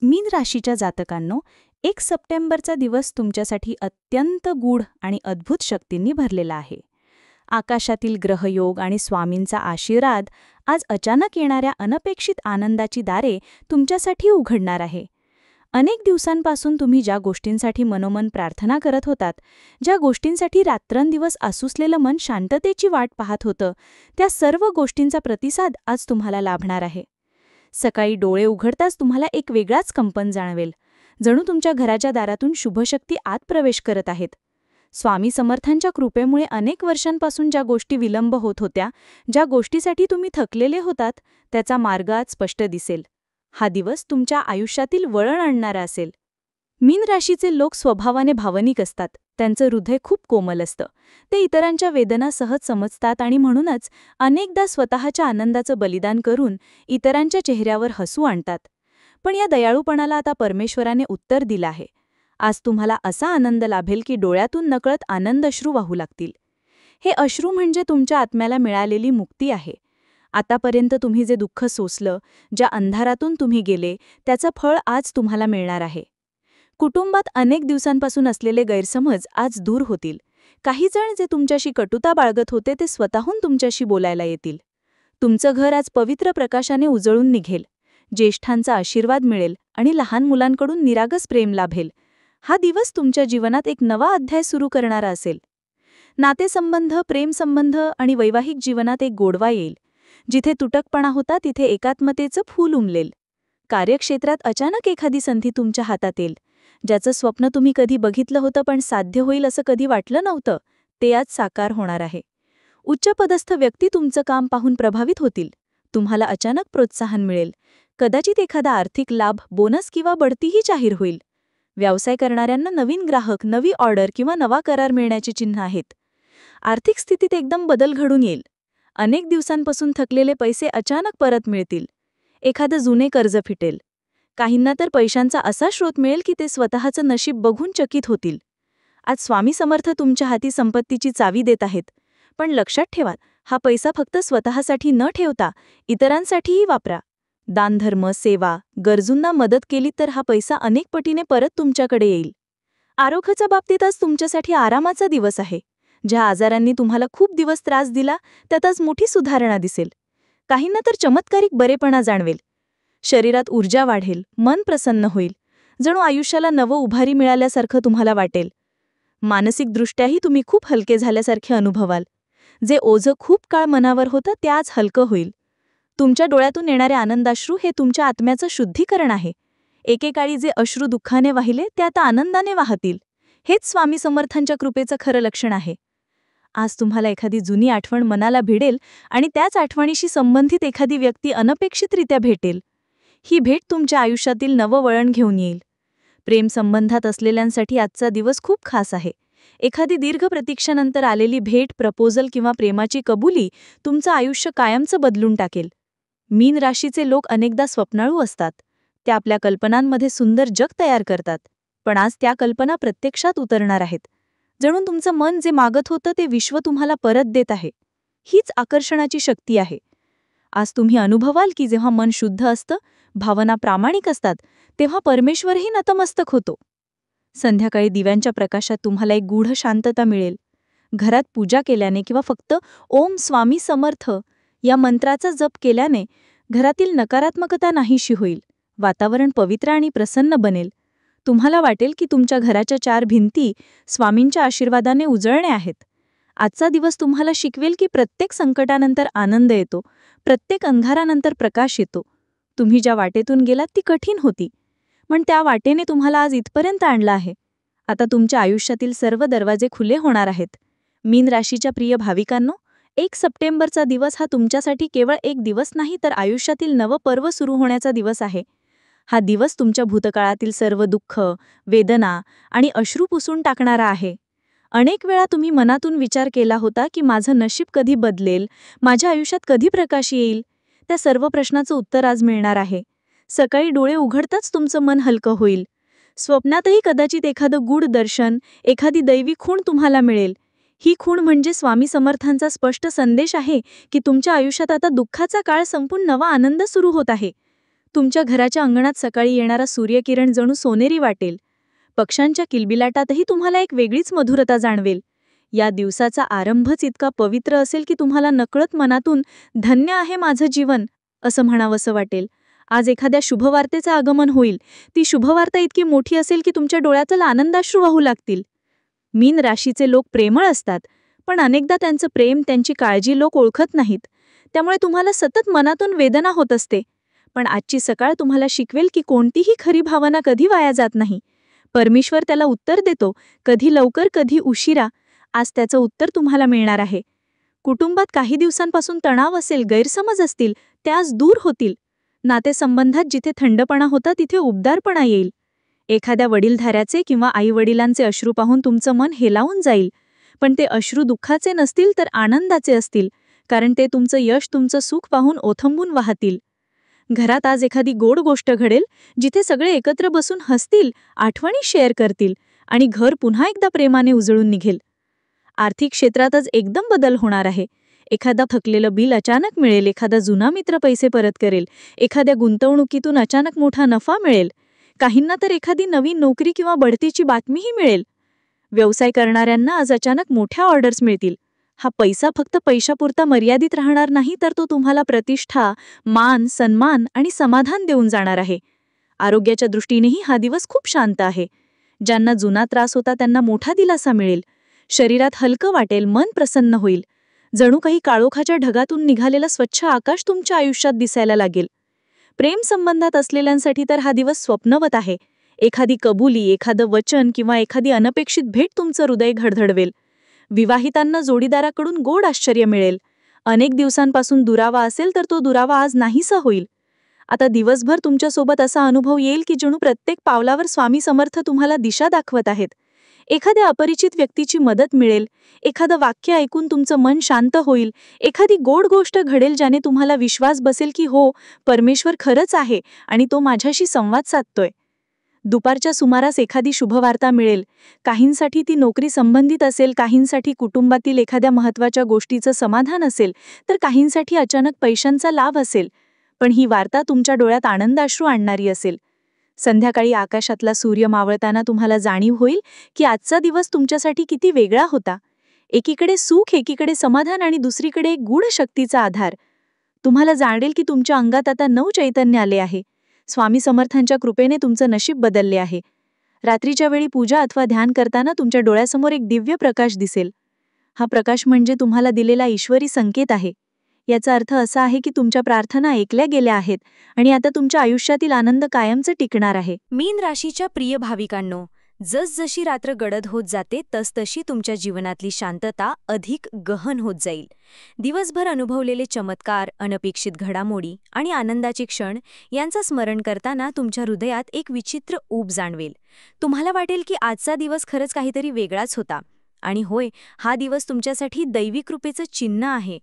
मीन राशीच्या जातकांनो, 1 सप्टेंबरचा दिवस तुमच्यासाठी अत्यंत गूढ आणि अद्भुत शक्तींनी भरलेला आहे. आकाशातील ग्रहयोग आणि स्वामींचा आशीर्वाद आज अचानक येणाऱ्या अनपेक्षित आनंदाची दारे तुमच्यासाठी उघडणार आहे. अनेक दिवसांपासून तुम्ही ज्या गोष्टींसाठी मनोमन प्रार्थना करत होतात, ज्या गोष्टींसाठी रात्रंदिवस आसुसलेलं मन शांततेची वाट पाहत होतं, त्या सर्व गोष्टींचा प्रतिसाद आज तुम्हाला लाभणार आहे. सकाळी डोळे उघडताच तुम्हाला एक वेगळाच कंपन जाणवेल, जणू तुमच्या घराच्या दारातून शुभशक्ती आत प्रवेश करत आहेत. स्वामी समर्थांच्या कृपेमुळे अनेक वर्षांपासून ज्या गोष्टी विलंब होत होत्या, ज्या गोष्टीसाठी तुम्ही थकलेले होतात, त्याचा मार्ग आज स्पष्ट दिसेल. हा दिवस तुमच्या आयुष्यातील वळण आणणारा असेल. मीन राशीचे लोक स्वभावाने भावनिक असतात. त्यांचं हृदय खूप कोमल असतं. ते इतरांच्या वेदना सहज समजतात आणि म्हणूनच अनेकदा स्वतःच्या आनंदाचं बलिदान करून इतरांच्या चेहऱ्यावर हसू आणतात. पण या दयाळूपणाला आता परमेश्वराने उत्तर दिलं आहे. आज तुम्हाला असा आनंद लाभेल की डोळ्यातून नकळत आनंद अश्रू वाहू लागतील. हे अश्रू म्हणजे तुमच्या आत्म्याला मिळालेली मुक्ती आहे. आतापर्यंत तुम्ही जे दुःख सोसलं, ज्या अंधारातून तुम्ही गेले, त्याचं फळ आज तुम्हाला मिळणार आहे. कुटुंबात अनेक दिवसांपासून असलेले गैरसमज आज दूर होतील. काही जण जे तुमच्याशी कटुता बाळगत होते ते स्वतःहून तुमच्याशी बोलायला येतील. तुमचं घर आज पवित्र प्रकाशाने उजळून निघेल. ज्येष्ठांचा आशीर्वाद मिळेल आणि लहान मुलांकडून निरागस प्रेम लाभेल. हा दिवस तुमच्या जीवनात एक नवा अध्याय सुरू करणारा असेल. नातेसंबंध, प्रेमसंबंध आणि वैवाहिक जीवनात एक गोडवा येईल. जिथे तुटकपणा होता तिथे एकात्मतेचं फूल उमलेल. कार्यक्षेत्रात अचानक एखादी संधी तुमच्या हातात येईल. ज्याचं स्वप्न तुम्ही कधी बघितलं होतं पण साध्य होईल असं कधी वाटलं नव्हतं, ते आज साकार होणार आहे. उच्चपदस्थ व्यक्ती तुमचं काम पाहून प्रभावित होतील. तुम्हाला अचानक प्रोत्साहन मिळेल. कदाचित एखादा आर्थिक लाभ, बोनस किंवा बढतीही जाहीर होईल. व्यवसाय करणाऱ्यांना नवीन ग्राहक, नवी ऑर्डर किंवा नवा करार मिळण्याची चिन्ह आहेत. आर्थिक स्थितीत एकदम बदल घडून येईल. अनेक दिवसांपासून थकलेले पैसे अचानक परत मिळतील. एखादं जुने कर्ज फिटेल. काहींना तर पैशांचा असा स्रोत मिळेल की ते स्वतःचं नशीब बघून चकित होतील. आज स्वामी समर्थ तुमच्या हाती संपत्तीची चावी देत आहेत. पण लक्षात ठेवा, हा पैसा फक्त स्वतःसाठी न ठेवता इतरांसाठीही वापरा. दानधर्म, सेवा, गरजूंना मदत केली तर हा पैसा अनेक पटीने परत तुमच्याकडे येईल. आरोग्याच्या बाबतीत आज तुमच्यासाठी आरामाचा दिवस आहे. ज्या आजारांनी तुम्हाला खूप दिवस त्रास दिला, त्यात आज मोठी सुधारणा दिसेल. काहींना तर चमत्कारिक बरेपणा जाणवेल. शरीरात ऊर्जा वाढेल, मन प्रसन्न होईल. जणू आयुष्याला नवं उभारी मिळाल्यासारखं तुम्हाला वाटेल. मानसिकदृष्ट्याही तुम्ही खूप हलके झाल्यासारखे अनुभवाल. जे ओझं खूप काळ मनावर होतं ते आज हलकं होईल. तुमच्या डोळ्यातून येणारे आनंदाश्रू हे तुमच्या आत्म्याचं शुद्धीकरण आहे. एकेकाळी जे अश्रू दुःखाने वाहिले ते आता आनंदाने वाहतील. हेच स्वामी समर्थांच्या कृपेचं खरं लक्षण आहे. आज तुम्हाला एखादी जुनी आठवण मनाला भिडेल आणि त्याच आठवणीशी संबंधित एखादी व्यक्ती अनपेक्षितरित्या भेटेल. ही भेट तुमच्या आयुष्यातील नवं वळण घेऊन येईल. प्रेमसंबंधात असलेल्यांसाठी आजचा दिवस खूप खास आहे. एखादी दीर्घ प्रतीक्षेनंतर आलेली भेट, प्रपोजल किंवा प्रेमाची कबुली तुमचं आयुष्य कायमचं बदलून टाकेल. मीन राशीचे लोक अनेकदा स्वप्नाळू असतात. ते आपल्या कल्पनांमध्ये सुंदर जग तयार करतात. पण आज त्या कल्पना प्रत्यक्षात उतरणार आहेत. जणू तुमचं मन जे मागत होतं ते विश्व तुम्हाला परत देत आहे. हीच आकर्षणाची शक्ती आहे. आज तुम्ही अनुभवाल की जेव्हा मन शुद्ध असतं, भावना प्रामाणिक असतात, तेव्हा परमेश्वरही नतमस्तक होतो. संध्याकाळी दिव्यांच्या प्रकाशात तुम्हाला एक गूढ शांतता मिळेल. घरात पूजा केल्याने किंवा फक्त ओम स्वामी समर्थ या मंत्राचा जप केल्याने घरातील नकारात्मकता नाहीशी होईल. वातावरण पवित्र आणि प्रसन्न बनेल. तुम्हाला वाटेल की तुमच्या घराच्या 4 भिंती स्वामींच्या आशीर्वादाने उजळणे आहेत. आजचा दिवस तुम्हाला शिकवेल की प्रत्येक संकटानंतर आनंद येतो, प्रत्येक अंधारानंतर प्रकाश येतो. तुम्ही ज्या वाटेतून गेलात ती कठीण होती, पण त्या वाटेने तुम्हाला आज इथपर्यंत आणलं आहे. आता तुमच्या आयुष्यातील सर्व दरवाजे खुले होणार आहेत. मीन राशीच्या प्रिय भाविकांनो, 1 सप्टेंबरचा दिवस हा तुमच्यासाठी केवळ एक दिवस नाही तर आयुष्यातील नवं पर्व सुरू होण्याचा दिवस आहे. हा दिवस तुमच्या भूतकाळातील सर्व दुःख, वेदना आणि अश्रू पुसून टाकणारा आहे. अनेक वेळा तुम्ही मनातून विचार केला होता की माझं नशीब कधी बदलेल, माझ्या आयुष्यात कधी प्रकाश येईल. त्या सर्व प्रश्नाचं उत्तर आज मिळणार आहे. सकाळी डोळे उघडताच तुमचं मन हलकं होईल. स्वप्नातही कदाचित एखादं गूढ दर्शन, एखादी दैवी खूण तुम्हाला मिळेल. ही खूण म्हणजे स्वामी समर्थांचा स्पष्ट संदेश आहे की तुमच्या आयुष्यात आता दुःखाचा काळ संपून नवा आनंद सुरू होत आहे. तुमच्या घराच्या अंगणात सकाळी येणारा सूर्यकिरण जणू सोनेरी वाटेल. पक्ष्यांच्या किलबिलाटातही तुम्हाला एक वेगळीच मधुरता जाणवेल. या दिवसाचा आरंभच इतका पवित्र असेल की तुम्हाला नकळत मनातून धन्य आहे माझं जीवन असं म्हणावंसं वाटेल. आज एखाद्या शुभवार्तेचं आगमन होईल. ती शुभवार्ता इतकी मोठी असेल की तुमच्या डोळ्यातून आनंदाश्रू वाहू लागतील. मीन राशीचे लोक प्रेमळ असतात, पण अनेकदा त्यांचं प्रेम, त्यांची काळजी लोक ओळखत नाहीत. त्यामुळे तुम्हाला सतत मनातून वेदना होत असते. पण आजची सकाळ तुम्हाला शिकवेल की कोणतीही खरी भावना कधी वाया जात नाही. परमेश्वर त्याला उत्तर देतो, कधी लवकर कधी उशिरा. आज त्याचं उत्तर तुम्हाला मिळणार आहे. कुटुंबात काही दिवसांपासून तणाव असेल, गैरसमज असतील, ते आज दूर होतील. नातेसंबंधात जिथे थंडपणा होता तिथे उबदारपणा येईल. एखाद्या वडीलधाऱ्याचे किंवा आईवडिलांचे अश्रू पाहून तुमचं मन हेलावून जाईल. पण ते अश्रू दुःखाचे नसतील तर आनंदाचे असतील, कारण ते तुमचं यश, तुमचं सुख पाहून ओथंबून वाहतील. घरात आज एखादी गोड गोष्ट घडेल, जिथे सगळे एकत्र बसून हसतील, आठवणी शेअर करतील आणि घर पुन्हा एकदा प्रेमाने उजळून निघेल. आर्थिक क्षेत्रातच एकदम बदल होणार आहे. एखादा थकलेलं बिल अचानक मिळेल, एखादा जुना मित्र पैसे परत करेल, एखाद्या गुंतवणुकीतून अचानक मोठा नफा मिळेल. काहींना तर एखादी नवीन नोकरी किंवा बढतीची बातमीही मिळेल. व्यवसाय करणाऱ्यांना आज अचानक मोठ्या ऑर्डर्स मिळतील. हा पैसा फक्त पैशापुरता मर्यादित राहणार नाही, तर तो तुम्हाला प्रतिष्ठा, मान, सन्मान आणि समाधान देऊन जाणार आहे. आरोग्याच्या दृष्टीनेही हा दिवस खूप शांत आहे. ज्यांना जुना त्रास होता त्यांना मोठा दिलासा मिळेल. शरीरात हलकं वाटेल, मन प्रसन्न होईल. जणू काही काळोखाच्या ढगातून निघालेलं स्वच्छ आकाश तुमच्या आयुष्यात दिसायला लागेल. प्रेम संबंधात असलेल्यांसाठी तर हा दिवस स्वप्नवत आहे. एखादी कबुली, एखादं वचन किंवा एखादी अनपेक्षित भेट तुमचं हृदय घडधडवेल. विवाहितांना जोडीदाराकडून गोड आश्चर्य मिळेल. अनेक दिवसांपासून दुरावा असेल तर तो दुरावा आज नाहीसा होईल. आता दिवसभर तुमच्यासोबत असा अनुभव येईल की जणू प्रत्येक पावलावर स्वामी समर्थ तुम्हाला दिशा दाखवत आहेत. एखाद्या अपरिचित व्यक्तीची मदत मिळेल, एखादं वाक्य ऐकून तुमचं मन शांत होईल, एखादी गोड गोष्ट घडेल ज्याने तुम्हाला विश्वास बसेल की हो, परमेश्वर खरंच आहे आणि तो माझ्याशी संवाद साधतोय. दुपारच्या सुमारास एखादी शुभवार्ता मिळेल. काहींसाठी ती नोकरी संबंधित असेल, काहींसाठी कुटुंबातील एखाद्या महत्त्वाच्या गोष्टीचं समाधान असेल, तर काहींसाठी अचानक पैशांचा लाभ असेल. पण ही वार्ता तुमच्या डोळ्यात आनंदाश्रू आणणारी असेल. संध्याकाळी आकाशातला सूर्य मावळताना तुम्हाला जाणीव होईल की आजचा दिवस तुमच्यासाठी किती वेगळा होता. एकीकडे सुख, एकीकडे समाधान आणि दुसरीकडे एक गूढ शक्तीचा आधार. तुम्हाला जाणेल की तुमच्या अंगात आता नवचैतन्य आले आहे. स्वामी समर्थांच्या कृपेने तुमचं नशीब बदलले आहे. रात्रीच्या वेळी पूजा अथवा ध्यान करताना तुमच्या डोळ्यासमोर एक दिव्य प्रकाश दिसेल. हा प्रकाश म्हणजे तुम्हाला दिलेला ईश्वरी संकेत आहे. याचा अर्थ असा आहे की तुमच्या प्रार्थना ऐकल्या गेल्या आहेत आणि आता तुमच्या आयुष्यातील आनंद कायमचं टिकणार आहे. मीन राशीच्या प्रिय भाविकांनो, जसजशी रात्र गडद होत जाते तसतशी तुमच्या जीवनातली शांतता अधिक गहन होत जाईल. दिवसभर अनुभवलेले चमत्कार, अनपेक्षित घडामोडी आणि आनंदाचे क्षण यांचं स्मरण करताना तुमच्या हृदयात एक विचित्र ऊब जाणवेल. तुम्हाला वाटेल की आजचा दिवस खरंच काहीतरी वेगळाच होता. आणि होय, हा दिवस तुमच्यासाठी दैवी कृपेचं चिन्ह आहे.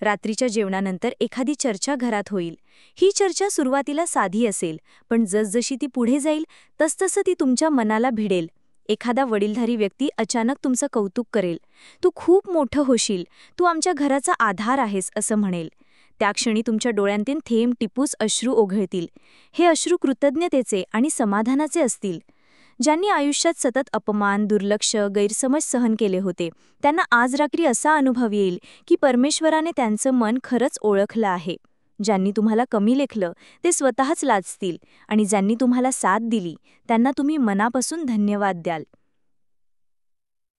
रात्रीच्या जेवणानंतर एखादी चर्चा घरात होईल. ही चर्चा सुरुवातीला साधी असेल, पण जसजशी ती पुढे जाईल तसतसं ती तुमच्या मनाला भिडेल. एखादा वडीलधारी व्यक्ती अचानक तुमचं कौतुक करेल. तू खूप मोठं होशील, तू आमच्या घराचा आधार आहेस असं म्हणेल. त्या क्षणी तुमच्या डोळ्यांतील थेंब टिपूस अश्रू ओघळतील. हे अश्रू कृतज्ञतेचे आणि समाधानाचे असतील. ज्यांनी आयुष्यात सतत अपमान, दुर्लक्ष, गैरसमज सहन केले होते, त्यांना आज रात्री असा अनुभव येईल की परमेश्वराने त्यांचं मन खरंच ओळखलं आहे. ज्यांनी तुम्हाला कमी लेखलं ते स्वतःच लाजतील आणि ज्यांनी तुम्हाला साथ दिली त्यांना तुम्ही मनापासून धन्यवाद द्याल.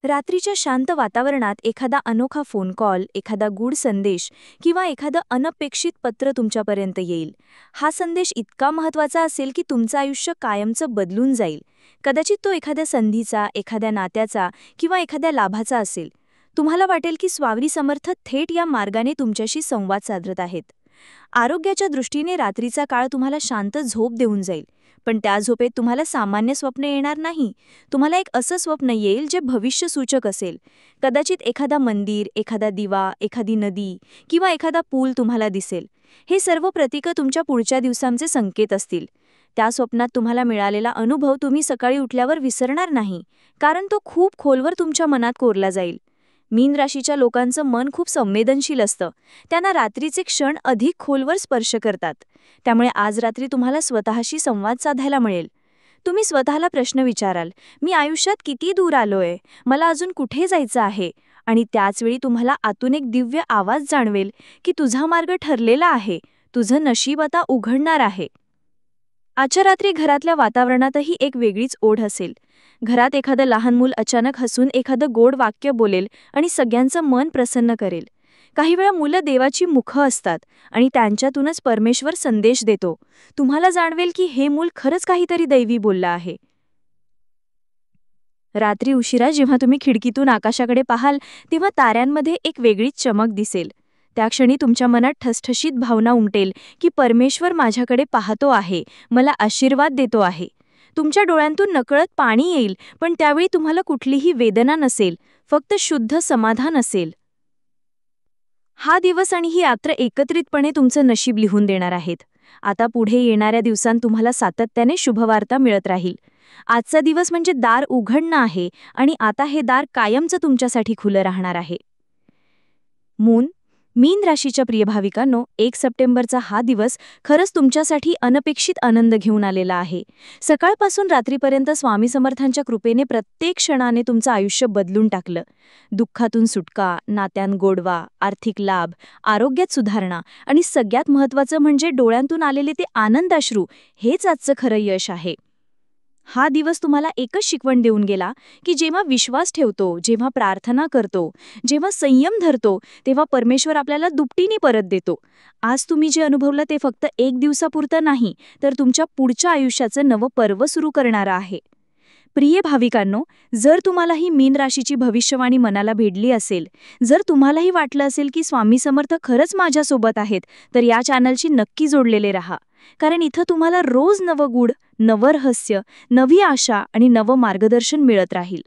रात्रीच्या शांत वातावरणात एखादा अनोखा फोन कॉल, एखादा गूढ संदेश किंवा एखादं अनपेक्षित पत्र तुमच्यापर्यंत येईल. हा संदेश इतका महत्त्वाचा असेल की तुमचं आयुष्य कायमचं बदलून जाईल. कदाचित तो एखाद्या संधीचा, एखाद्या नात्याचा किंवा एखाद्या लाभाचा असेल. तुम्हाला वाटेल की स्वामी समर्थ थेट या मार्गाने तुमच्याशी संवाद साधत आहेत. आरोग्याच्या दृष्टीने रात्रीचा काळ तुम्हाला शांत झोप देऊन जाईल. पण त्या झोपेत तुम्हाला सामान्य स्वप्न येणार नाही. तुम्हाला एक असं स्वप्न येईल जे भविष्यसूचक असेल. कदाचित एखादा मंदिर, एखादा दिवा, एखादी नदी किंवा एखादा पूल तुम्हाला दिसेल. हे सर्व प्रतीकं तुमच्या पुढच्या दिवसांचे संकेत असतील. त्या स्वप्नात तुम्हाला मिळालेला अनुभव तुम्ही सकाळी उठल्यावर विसरणार नाही, कारण तो खूप खोलवर तुमच्या मनात कोरला जाईल. मीन राशीच्या लोकांचं मन खूप संवेदनशील असतं. त्यांना रात्रीचे क्षण अधिक खोलवर स्पर्श करतात. त्यामुळे आज रात्री तुम्हाला स्वतःशी संवाद साधायला मिळेल. तुम्ही स्वतःला प्रश्न विचाराल, मी आयुष्यात किती दूर आलोय, मला अजून कुठे जायचं आहे? आणि त्याचवेळी तुम्हाला आतून एक दिव्य आवाज जाणवेल की तुझा मार्ग ठरलेला आहे, तुझं नशीब आता उघडणार आहे. आजच्या रात्री घरातल्या वातावरणातही एक वेगळीच ओढ असेल. घरात एखादं लहान मूल अचानक हसून एखादं गोड वाक्य बोलेल आणि सगळ्यांचं मन प्रसन्न करेल. काही वेळा मुलं देवाची मुखं असतात आणि त्यांच्यातूनच परमेश्वर संदेश देतो. तुम्हाला जाणवेल की हे मूल खरंच काहीतरी दैवी बोललं आहे. रात्री उशिरा जेव्हा तुम्ही खिडकीतून आकाशाकडे पाहाल तेव्हा ताऱ्यांमध्ये एक वेगळीच चमक दिसेल. त्या क्षणी तुमच्या मनात ठसठशीत भावना उमटेल की परमेश्वर माझ्याकडे पाहतो आहे, मला आशीर्वाद देतो आहे. तुमच्या डोळ्यांतून नकळत पाणी येईल, पण त्यावेळी तुम्हाला कुठलीही वेदना नसेल, फक्त शुद्ध समाधान असेल. हा दिवस आणि ही यात्रा एकत्रितपणे तुमचं नशीब लिहून देणार आहेत. आता पुढे येणाऱ्या दिवसांत तुम्हाला सातत्याने शुभवार्ता मिळत राहील. आजचा दिवस म्हणजे दार उघडणं आहे आणि आता हे दार कायमचं तुमच्यासाठी खुलं राहणार आहे. मीन राशीच्या प्रिय भाविकांनो, 1 सप्टेंबरचा हा दिवस खरंच तुमच्यासाठी अनपेक्षित आनंद घेऊन आलेला आहे. सकाळपासून रात्रीपर्यंत स्वामी समर्थांच्या कृपेने प्रत्येक क्षणाने तुमचं आयुष्य बदलून टाकलं. दुःखातून सुटका, नात्यात गोडवा, आर्थिक लाभ, आरोग्यात सुधारणा आणि सगळ्यात महत्त्वाचं म्हणजे डोळ्यांतून आलेले ते आनंदाश्रू, हेच आजचं खरं यश आहे. हा दिवस तुम्हाला एकच शिकवण देऊन गेला की जेव्हा विश्वास ठेवतो, जेव्हा प्रार्थना करतो, जेव्हा संयम धरतो, तेव्हा परमेश्वर आपल्याला दुपटीने परत देतो. आज तुम्ही जे अनुभवलं ते फक्त एक दिवसापुरतं नाही, तर तुमच्या पुढच्या आयुष्याचं नवं पर्व सुरू करणारं आहे. प्रिय भाविकांनो, जर तुम्हालाही मीन राशीची भविष्यवाणी मनाला भिडली असेल, जर तुम्हालाही वाटलं असेल की स्वामी समर्थ खरंच माझ्यासोबत आहेत, तर या चॅनलशी नक्की जोडलेले राहा. कारण इथं तुम्हाला रोज नवं गूढ, नवं रहस्य, नवी आशा आणि नवं मार्गदर्शन मिळत राहील.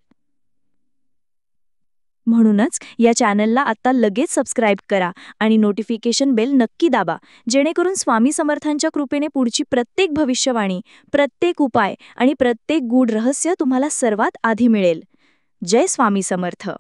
म्हणूनच या चॅनलला आता लगेच सबस्क्राईब करा आणि नोटिफिकेशन बेल नक्की दाबा, जेणेकरून स्वामी समर्थांच्या कृपेने पुढची प्रत्येक भविष्यवाणी, प्रत्येक उपाय आणि प्रत्येक गूढ रहस्य तुम्हाला सर्वात आधी मिळेल. जय स्वामी समर्थ.